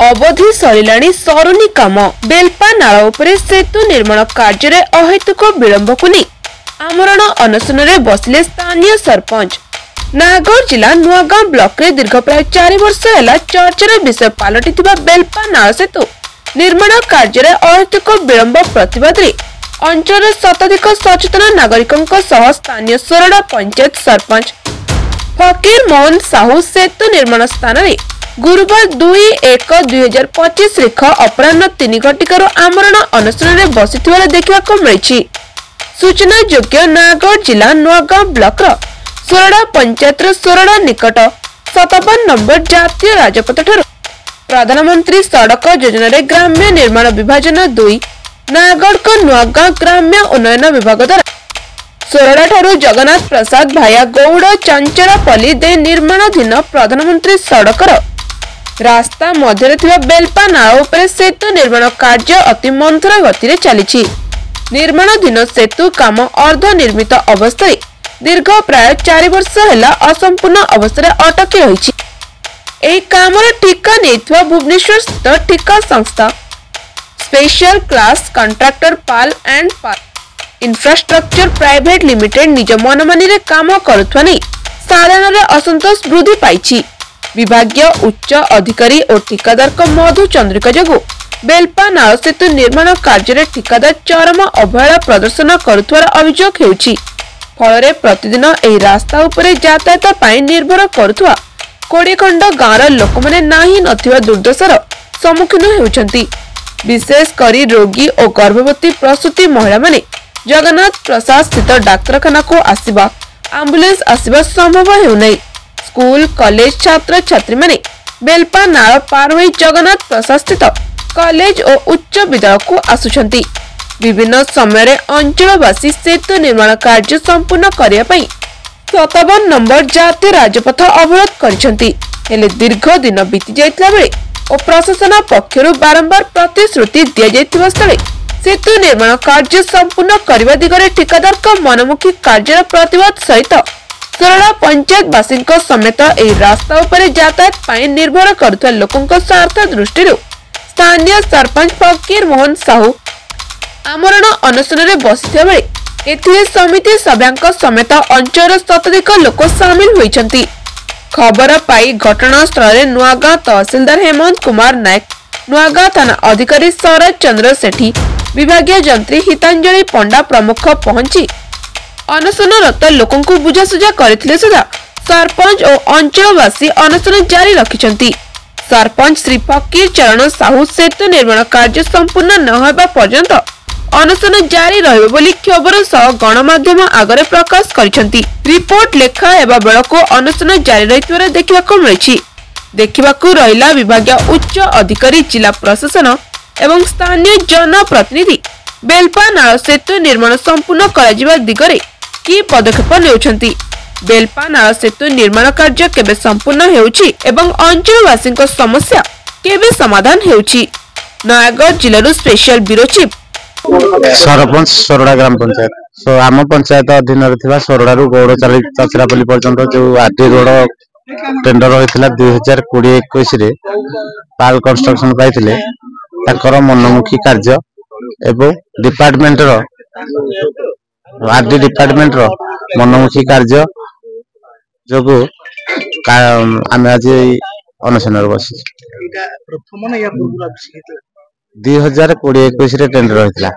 अवधि सरिलाणी सरुनी काम बेलपा नाल उपरे सेतु निर्माण कार्य अहेतुक विलंब को नहीं आमरण अनशन में बसिले स्थानीय सरपंच। नागौर जिला नुआगां ब्लॉक रे दीर्घ प्राय 4 वर्ष है चर्चार विषय पलटि बेलपा नाल सेतु निर्माण कार्य अहेतुक विलंब प्रतिवाद अंचल शताधिक सचेतन नागरिकों स्थानीय सोरडा पंचायत सरपंच फकीर मोहन साहू सेतु निर्माण स्थान में गुरुवार 2-1-2025 रेख अपराह 3 घटिकार आमरण अनशन में बसी देखा मिली। सूचना योग्य नागौर जिला नुआगां ब्लॉक सोरडा पंचायत सोरडा निकट 57 नंबर जातीय राजपथ ठारू प्रधानमंत्री सड़क योजना ग्राम्य निर्माण विभाजन 2 नागौर को नुआगां ग्राम्य उन्नयन विभाग द्वारा सोरडा ठारू जगन्नाथ प्रसाद भाया गौड़ चंचलापल्ली दे निर्माणाधीन प्रधानमंत्री सड़क रास्ता मध्य बेलपा नाल उपरे सेतु निर्माण कार्य अति मंथर गति चली। निर्माणाधीन सेतु काम अर्ध निर्मित अवस्था दीर्घ प्राय 4 वर्ष है असंपूर्ण अवस्था अटकी रही। काम ठिका नहीं भुवनेश्वर स्थित ठिका संस्था special class contractor Pal and Pal infrastructure private limited निज मनमानी रे काम करुथवा नहीं साधारण असंतोष वृद्धि पाई। विभागीय उच्च अधिकारी और ठिकादार को मधु चंद्रिका जगु बेलपा नाल सेतु निर्माण कार्य ठिकादार चरम अवहेला प्रदर्शन करुथवार अभियोग हेउछि। फल प्रतिदिन एही रास्ता उपरे यातायात पाई निर्भर करुथवा कोड़ेखंड गाँवर लोक मैंने नाही नथिबा दुर्दशार सम्मुखीन हेउछंती। विशेष करी रोगी और गर्भवती प्रसूति महिला माने जगन्नाथ प्रसाद स्थित डाक्तरखाना को आसिबा एम्बुलेंस आसिबा संभव हेउनै। स्कूल कॉलेज छात्र छात्री माने बेलपा नाल पार होई जगन्नाथ प्रसाद स्थित कॉलेज और उच्च विद्यालय को आसुछंती। विभिन्न समय रे अंचलवासी सेतु निर्माण कार्य संपूर्ण करिया पई 57 नंबर जातीय राजपथ अवरोध करिसंती। हेले दीर्घ दिन बीती जाइतला बेले और प्रशासन पक्षरु बारंबार प्रतिश्रुति दिया जाइतबा स्थले सेतु निर्माण कार्य संपूर्ण करने दिगरे ठिकादार का मनमुखी कार्य प्रतिवाद सहित सोरडा पंचायत वासी समेत यह रास्ता उपरे यातायात पाई निर्भर करुवा लोकों स्वार्थ दृष्टि स्थानीय सरपंच फकीर मोहन साहू आमरण अनशन में बसी बेले समिति सभ्या समेत अंचल शताधिक लोक सामिल होती। खबर पाई घटनास्थल में नुआगां तहसीलदार हेमंत कुमार नायक नुआगां थाना अधिकारी शरद चंद्र सेठी विभागीय जंत्री हितांजलि पंडा प्रमुख पहुंची अनशनरत लोकों को बुझासुझा करथिले सुधा सरपंच और अंचलवासी अनशन जारी रखिछंती। सरपंच श्री फकीर चरण साहू सेतु निर्माण कार्य संपूर्ण न होबा पर्यंत अनशन जारी रहिबो बोली खबर सह गणमाध्यम आगरे प्रकाश करिसंती। रिपोर्ट लेखा हेबा बेलको अनशन जारी रहितवार देखिबाको मिलिछि। देखिबाको रहिला विभागीय उच्च अधिकारी जिला प्रशासन एवं स्थानीय जनप्रतिनिधि बेलपा नाल सेतु निर्माण संपूर्ण करा दिगरे की पदक्षेप नेउछंती। बेलपा नाल सेतु निर्माण कार्य केबे संपूर्ण हेउछि एवं अंचलवासी समस्या केबे समाधान हेउछि। नयागढ़ जिल्लारू special bureau chief sarpanch Sorada ग्राम पंचायत आम पंचायत अधीन सोरडा गौड़ चचरापल्ली पर्यंत जो आरडी रोड टेंडर होता 2020-21 पाल कंस्ट्रक्शन पाई मनमुखी कार्य एवं डिपार्टमेंट आरडी डिपार्टमेंट मनमुखी कार्य जो आम आज अनशन बस 2020-21 टेंडर होता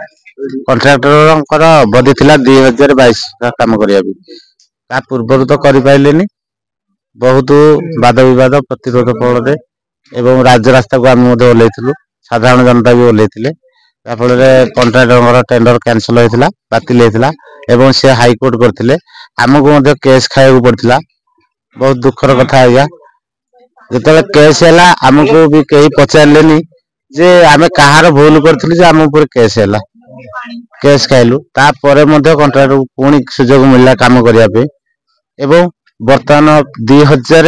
कंट्राक्टर अवधि थिला 2022 का काम करिया पूर्व तो कर पाइले बहुत वाद विवाद प्रतिरोध फल एवं राज्य रास्ता को आम ओल्लैलु साधारण जनता भी ओल्लैले फल कंट्राक्टर टेंडर कैंसल होता बातिल होता एवं से हाईकोर्ट करते आमको केस खाया पड़ता बहुत दुखर कथा आज्ञा जो केस है आमको भी कहीं पचारे जे आमे कहार भूल करथिलु जे आम ऊपर केस हैला केस खाइलु तापर कंट्राक्टर पुणी सुजोग मिलला काम करिया पे एवं वर्तमान 2000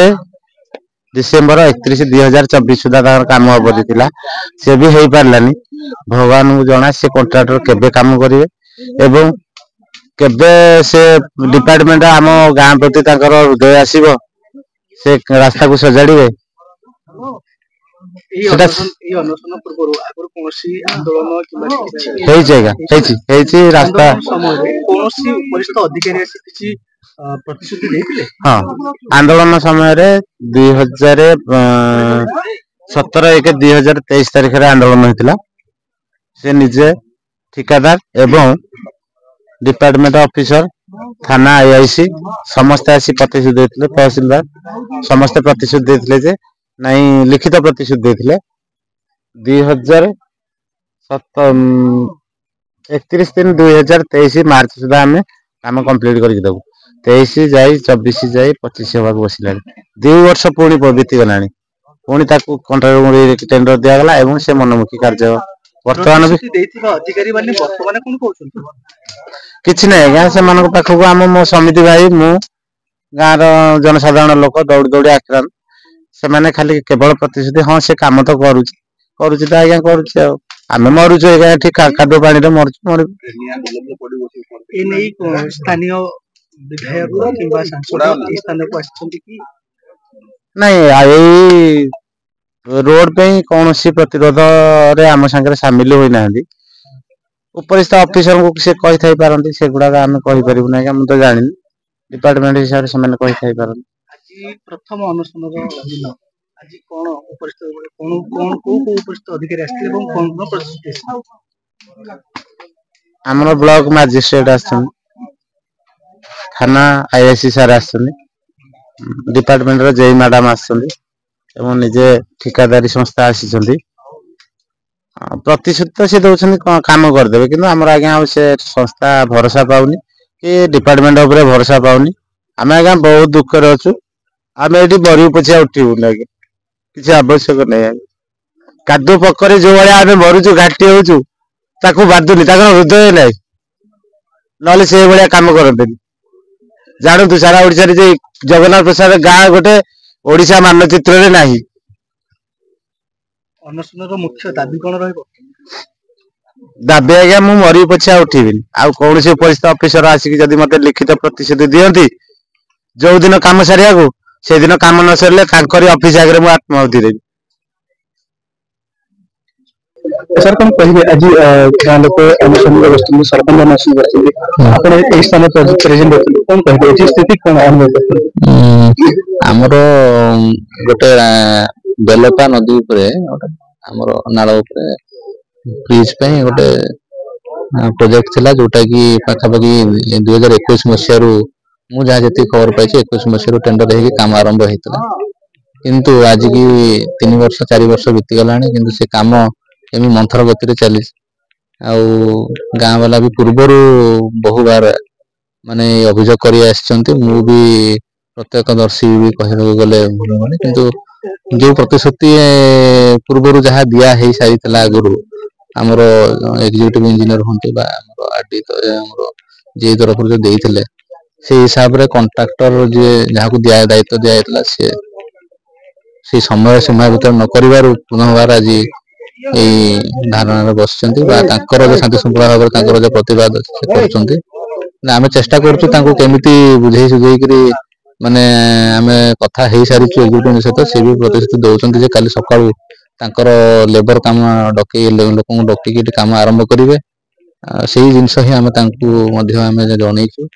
डिसेंबर 31 2024 सुधा काम अवधि थिला से भी हेई पारलानी। भगवान को जना से कंट्राक्टर केबे काम करिवे एवं केबे से डिपार्टमेंट आम गां प्रति ताकर हृदय आसीबो से रास्ता को सजाड़िवे। ସେଟା ହେଇଛି ରାସ୍ତା ହଁ ଆନ୍ଦୋଳନ ସମୟରେ 2017/1/2023 ତାରିଖରେ ଆନ୍ଦୋଳନ ହେଇଥିଲା। ସେ ନିଜେ ଠିକାଦାର ଏବଂ डिपार्टमेंट ऑफिसर थाना आईआईसी समस्ते आसी प्रतिश्रुति देते तहसीलदार समस्ते प्रतिश्रुति देते जे नहीं लिखित प्रतिश्रुति देते 31/3/2023 मार्च सुधा आम काम कंप्लीट करके देबू 23 जाई 24 जाई 25 होगा बसला 2 वर्ष पुणी बीती गला पुणी कॉन्ट्रैक्ट टेंडर दिगला और से मनमुखी कार्य बर्तमान भी किसी ना आज्ञा से पाखक आम मो समिति भाई मु गाँव जनसाधारण लोक दौड़ी दौड़ी आक्रांत से मैंने खाली केवल प्रतिश्रुति हाँ से काम तो करुच्ची तो आज्ञा करुच्ची आम मरुचु ये कादो पानी मरुचु मर स्थानीय विधायक नहीं रोड पे कौन सी प्रतिरोध रे आम सागर सामिल होना उपरिस्थ ऑफिसर को से कही थाई पारंती से गुडा आम कहि परिबु ना हम तो जानि डिपार्टमेंट हिसाब से माने कहि थाई पारंती आज प्रथम अनुष्ठान दिन आज कोन उपरिस्थ कोन कोन को उपरिस्थ अधिकारी आस्ते एवं कोन कोन प्रस्तुति हमरो ब्लॉक मजिस्ट्रेट आछन थाना आईआईसी सर आछन डिपार्टमेंट रो जेई मैडम आछन एवं निजे ठिकादारी संस्था आछिसंती प्रतिशत से दौरान काम करदे कि आज्ञा से संस्था भरोसा पाऊनी कि डिपार्टमेंट उपर भरोसा पाऊनी आम आज्ञा बहुत दुख अच्छु आम ये बरी पछिया उठबून आगे किसी आवश्यक नहीं कादो पकड़े जो भाई आम मरुचु घाटी होचु बाधुनी हृदय ना ना से भाया कम करते जानतु सारा ओडिशा जगन्नाथ प्रसाद गाँ गोटे ओडिशा मानचित्र में नहीं मुख्य दाबी कौन दाबी आज्ञा मु मरी पछिया उठीबी आउ कौन से उपरिस्थ ऑफिसर आसिक जदि मते लिखित प्रतिश्रुति दियंती जो दिन काम सारिया को से दिन काम न सरले तांकरी ऑफिस आगे मु आत्माहुति देबी सर कौन कहिबे आज गां लोक अनुसंधान व्यवस्था सरपंच अनुसंधान करथिबे आपण ए स्थान प्रेजेंट होथिबे कौन कहिबे जे स्थिति कोन अनुभव करथिबे हमरो गोटे बेलपा नदी उपरे हमरो नाଳ उपरे ब्रिज पे गोटे प्रोजेक्ट थिला जोटा कि पाखापाखि 2021 मसीह रु मु जहाँ जी खबर पाई 21 मसीह टेंडर हो काम आरंभ होता किंतु आज की 3 वर्ष 4 वर्ष बीती गला किंतु से काम एमि मंथर गति चली गाँ वाला भी पूर्वर बहु बार माने अभियोग कर मु भी प्रत्यक्षदर्शी भी कहने गले भूल माने किंतु जो प्रतिश्रुति पूर्वर जहाँ दिया है सारी आगु आमर एग्जीक्यूटिव इंजीनियर हूँ आरडी जे तरफ जो देते से हिसाब रे कॉन्ट्रैक्टर जे जहाँ को दिया दायित्व दिया से समय सीमा भर न कर पुनर्बार आज धारणा बस शांति श्रृंखला भाव में प्रतिवाद आम चेष्टा करमी बुझे सुझे माने आम कथा हो सारी एग्जीक्यूटिव सहित सी भी प्रतिश्रुति दौरान काली सका लेबर काम डके लोक डकिक काम आरंभ करेंगे से जिनस ही आम जनईचु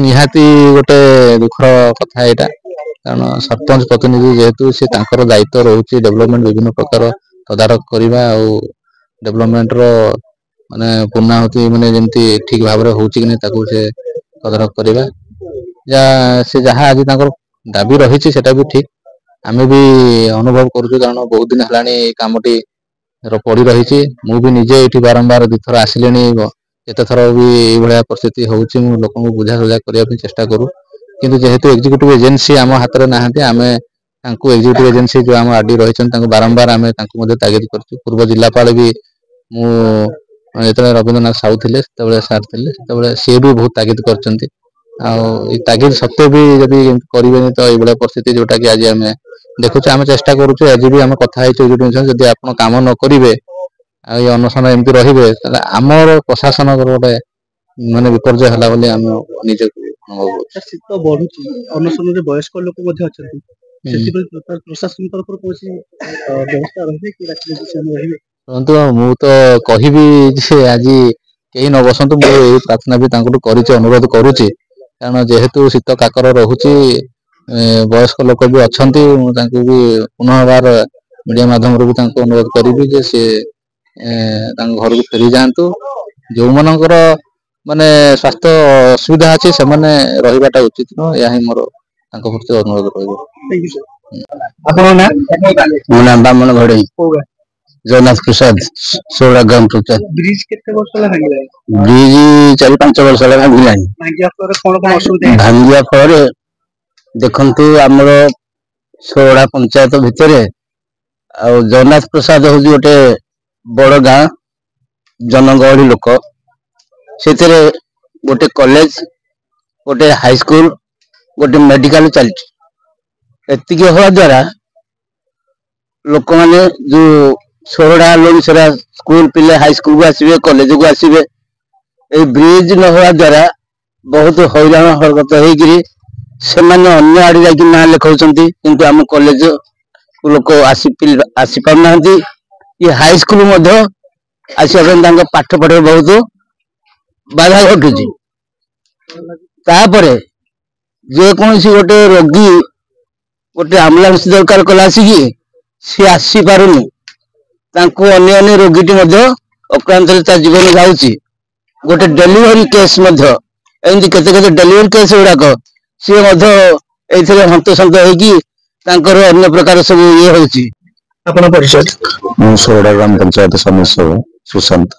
निहाती गोटे दुखर कथा यहाँ कारण सरपंच प्रतिनिधि जेहेतु सी दायित्व रोचे डेवलपमेंट विभिन्न प्रकार तदारख करवा डेवलपमेंट रो माने पूर्णाहुति माने जमती ठीक भाव में होची कि नहीं ताकू से तदारख करवा या से जहाँ आज दाबी रही सेटा भी ठीक आम भी अनुभव करुँ कारण बहुत दिन है कामटी पड़ी रही मु भी निजे ये बारंबार दुथर आसिले एत थर भी ये परिस्थिति होची लोक बुझा सुझा करने चेष्टा करूँ किंतु जेहेतु एग्जीक्यूटिव एजेंसी आम हाथ में नहांती आम एग्जीक्यूटिव एजेंसी जो आम आरडी रही बारंबार आम तागिद कर पूर्व जिलापाल भी मुझे रवींद्रनाथ साहू थे सार थे सी भी बहुत तागिद कर तागिद सत्वे भी जब करें तो ये परिस्थिति जोटा कि आज आम देखुचे आम चेष्टा करुचे आज भी आम कथा जब आप काम न करेंगे अनशन एमती रे आमर प्रशासन गोटे माने विपर्य है निजे ଅନୁଭବ କରୁଛୁ। ଶୀତ ବଢୁଛି, ଅନଶନରେ ବୟସ୍କ ଲୋକ ମଧ୍ୟ ଅଛନ୍ତି, ସେଥିପାଇଁ ପ୍ରଶାସନ ତରଫରୁ କୌଣସି ବ୍ୟବସ୍ଥା ରହିବେ କି ରାତିରେ ସେମାନେ ରହିବେ? પરંતુ ମୁଁ ତ କହିବି ଯେ ଆଜି କେହି ନ ବସନ୍ତୁ, ମୁଁ ଏଇ ପ୍ରାର୍ଥନା ବି ତାଙ୍କଠୁ କରିଛି, ଅନୁରୋଧ କରୁଛି। କାରଣ ଯେହେତୁ ଶୀତ କାକର ରହୁଛି, ବୟସ୍କ ଲୋକ ବି ଅଛନ୍ତି, ମୁଁ ତାଙ୍କୁ ବି ପୁନର୍ବାର ମିଡିଆ ମାଧ୍ୟମରେ ବି ତାଙ୍କୁ ଅନୁରୋଧ କରିବି ଯେ ସେ ତାଙ୍କ ଘରକୁ ଫେରି ଯାଆନ୍ତୁ। ଯୋଉମାନଙ୍କର ମାନେ ସ୍ୱାସ୍ଥ୍ୟ ଅସୁବିଧା ଅଛି ସେମାନେ ରହିବାଟା ଉଚିତ ନୁହଁ, ଏହା ହିଁ ମୋର ତାଙ୍କ ପ୍ରତି ଅନୁରୋଧ ରହିବ। ଆପଣଙ୍କ ନାଁ? ମୋ ନାଁ ବାମନ ଘଡେଇ, ଜଗନ୍ନାଥ ପ୍ରସାଦ, ସୋଡ଼ା ଗ୍ରାମ ପଞ୍ଚାୟତ। ବ୍ରିଜ କେତେ ବର୍ଷ ହେଲା ଭାଙ୍ଗିଲାଣି? ବ୍ରିଜ 4-5 ବର୍ଷ ହେଲା ଭାଙ୍ଗିଲାଣି। ଭାଙ୍ଗିବା ଫଳରେ କଣ କଣ ଅସୁବିଧା? ଭାଙ୍ଗିବା ଫଳରେ ଦେଖନ୍ତୁ, ଆମର ସୋଡ଼ା ପଞ୍ଚାୟତ ଭିତରେ ଆଉ ଜଗନ୍ନାଥ ପ୍ରସାଦ ହଉଛି ଗୋଟେ ବଡ ଗାଁ, ଜନଗହଳି ଲୋକ। ସେଥିରେ ଗୋଟେ କଲେଜ, ଗୋଟେ ହାଇସ୍କୁଲ, ଗୋଟେ ମେଡିକାଲ ଚାଲିଛି। ଏତିକି ହବା ଦ୍ୱାରା ଲୋକମାନେ ଯୋଉ ସୋରଡା ଲୋନସରା ସ୍କୁଲ ପିଲେ ହାଇସ୍କୁଲକୁ ଆସିବେ, କଲେଜକୁ ଆସିବେ, ଏଇ ବ୍ରିଜ ନ ହବା ଦ୍ୱାରା ବହୁତ ହଇରାଣ ହରକତ ହେଇକିରି ସେମାନେ ଅନ୍ୟ ଆଡେ ଯାଇକି ନାଁ ଲେଖାଉଛନ୍ତି, କିନ୍ତୁ ଆମ କଲେଜ ଲୋକ ଆସି ପାରୁନାହାନ୍ତି। ଏ ହାଇସ୍କୁଲ ମଧ୍ୟ ଆସିବା ପାଇଁ ତାଙ୍କ ପାଠ ପଢାରେ ବହୁତ ବାଧା ଘଟୁଛି। ତାପରେ ଯେକୌଣସି ଗୋଟେ ରୋଗୀ ଗୋଟେ ଆମ୍ବୁଲାନ୍ସ ଦରକାର କଲା ଆସିକି, ସିଏ ଆସିପାରୁନି, ତାଙ୍କୁ ଅନ୍ୟ ରୋଗୀଟି ମଧ୍ୟ ଅକ୍ରାନ୍ତରେ ତା ଜୀବନ ଯାଉଛି। ଗୋଟେ ଡେଲିଭରି କେସ୍ ମଧ୍ୟ, ଏମିତି କେତେ କେତେ ଡେଲିଭରି କେସ୍ ଗୁଡାକ ସିଏ ମଧ୍ୟ ଏଇଥିରେ ହନ୍ତସନ୍ତ ହେଇକି ତାଙ୍କର ଅନ୍ୟ ପ୍ରକାର ସବୁ ଇଏ ହଉଛି। ଆପଣ ପରିଚୟ? ମୁଁ ସୋରଡା ଗ୍ରାମ ପଞ୍ଚାୟତ ସଦସ୍ୟ ସୁଶାନ୍ତ।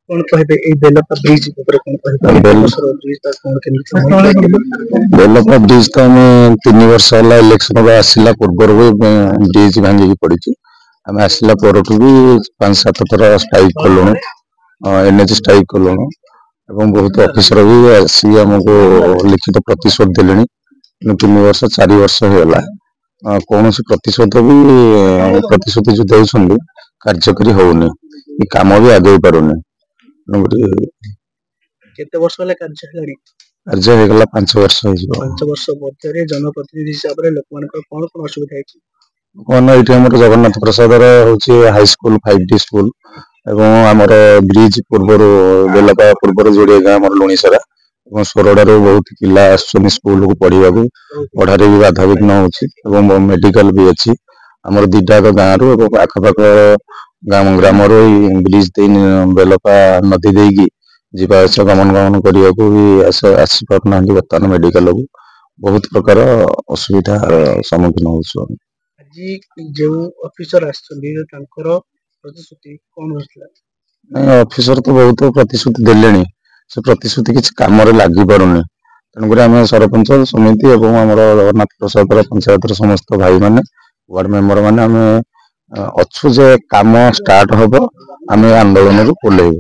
କଣ କହିବେ ଏଇ ବେଲପା ବ୍ରିଜ ଉପରେ? କଣ କହିବେ ବେଲପା ବ୍ରିଜ ତ ଆମେ 3 ବର୍ଷ ହେଲା ଇଲେକ୍ସନ ଆସିଲା ପୂର୍ବରୁ ବ୍ରିଜ ଭାଙ୍ଗିକି ପଡିଛି। ଆମେ ଆସିଲା ପରଠୁ ବି 5-7 ଥର ଷ୍ଟ୍ରାଇକ୍ କଲୁଣୁ, NH ଷ୍ଟ୍ରାଇକ୍ କଲୁଣୁ, ଏବଂ ବହୁତ ଅଫିସର ବି ଆସି ଆମକୁ ଲିଖିତ ପ୍ରତିଶୋଧ ଦେଲେଣି। 3 ବର୍ଷ 4 ବର୍ଷ ହେଇଗଲା, କୌଣସି ପ୍ରତିଶୋଧ ଯୋଉ ଦେଉଛନ୍ତି କାର୍ଯ୍ୟକାରୀ ହଉନି, ଏ କାମ ବି ଆଗେଇ ପାରୁନି। କେତେ ବର୍ଷ ହେଲା କାର୍ଯ୍ୟ ହେଲାଣି? କାର୍ଯ୍ୟ ହେଇଗଲା 5 ବର୍ଷ ହେଇଯିବ। 5 ବର୍ଷ ମଧ୍ୟରେ ଜନପ୍ରତିନିଧି ହିସାବରେ ଲୋକମାନଙ୍କର କଣ କଣ ଅସୁବିଧା ହେଇଛି? ଏଇଠି ଆମର ଜଗନ୍ନାଥ ପ୍ରସାଦର ହଉଛି ହାଇସ୍କୁଲ, 5D ସ୍କୁଲ, ଏବଂ ଆମର ବ୍ରିଜ ପୂର୍ବରୁ ବେଲପା ପୂର୍ବରୁ ଯୋଡିଏ ଗାଁ ଆମର ଲୁଣିସରା ଏବଂ ସୋରଡାରୁ ବହୁତ ପିଲା ଆସୁଛନ୍ତି ସ୍କୁଲକୁ ପଢିବାକୁ, ପଢାରେ ବି ବାଧାବିଘ୍ନ ହଉଛି, ଏବଂ ମେଡିକାଲ ବି ଅଛି। ଆମର 2ଟା ଗାଁରୁ ଏବଂ ଆଖପାଖ ଗ୍ରାମରୁ ଏଇ ବ୍ରିଜ ଦେଇ ବେଲପା ନଦୀ ଦେଇକି ଯିବା ଆସିବା ଗମନ କରିବାକୁ ବି ଆସିପାରୁନାହାନ୍ତି। ବର୍ତ୍ତମାନ ମେଡିକାଲକୁ ବହୁତ ପ୍ରକାର ଅସୁବିଧାର ସମ୍ମୁଖୀନ ହଉଛୁ। ଆଜି ଯେଉଁ ଅଫିସର ଆସିଛନ୍ତି ତାଙ୍କର ପ୍ରତିଶ୍ରୁତି କଣ ରହିଥିଲା? ନାଇଁ, ଅଫିସର ତ ବହୁତ ପ୍ରତିଶ୍ରୁତି ଦେଲେଣି, ସେ ପ୍ରତିଶ୍ରୁତି କିଛି କାମରେ ଲାଗି ପାରୁନି। ତେଣୁକରି ଆମେ ସରପଞ୍ଚ ସମିତି ଏବଂ ଆମର ଜଗନ୍ନାଥ ପ୍ରସାଦର ପଞ୍ଚାୟତର ସମସ୍ତ ଭାଇମାନେ, ୱାର୍ଡ ମେମ୍ବର ମାନେ ଆମେ ଅଛୁ ଯେ କାମ ଷ୍ଟାର୍ଟ ହବ, ଆମେ ଆନ୍ଦୋଳନରୁ ଓହ୍ଲେଇବୁ,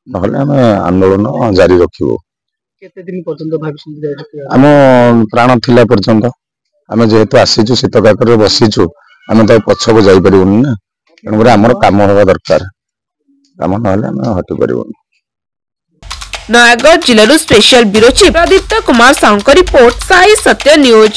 ନହେଲେ ଆମେ ଆନ୍ଦୋଳନ ଜାରି ରଖିବୁ। କେତେ ଦିନ ପର୍ଯ୍ୟନ୍ତ ଭାବିଛନ୍ତି? ଆମ ପ୍ରାଣ ଥିଲା ପର୍ଯ୍ୟନ୍ତ। ଆମେ ଯେହେତୁ ଆସିଛୁ ଶୀତ କାକରରେ ବସିଛୁ, ଆମେ ତ ପଛକୁ ଯାଇପାରିବୁନି ନା, ତେଣୁକରି ଆମର କାମ ହେବା ଦରକାର, କାମ ନହେଲେ ଆମେ ହଟି ପାରିବୁନି। ନୟାଗଡ଼ ଜିଲ୍ଲାରୁ special bureau chief Pradipta Kumar ସାହୁଙ୍କ ରିପୋର୍ଟ, ସାଇ ସତ୍ୟ ନ୍ୟୁଜ।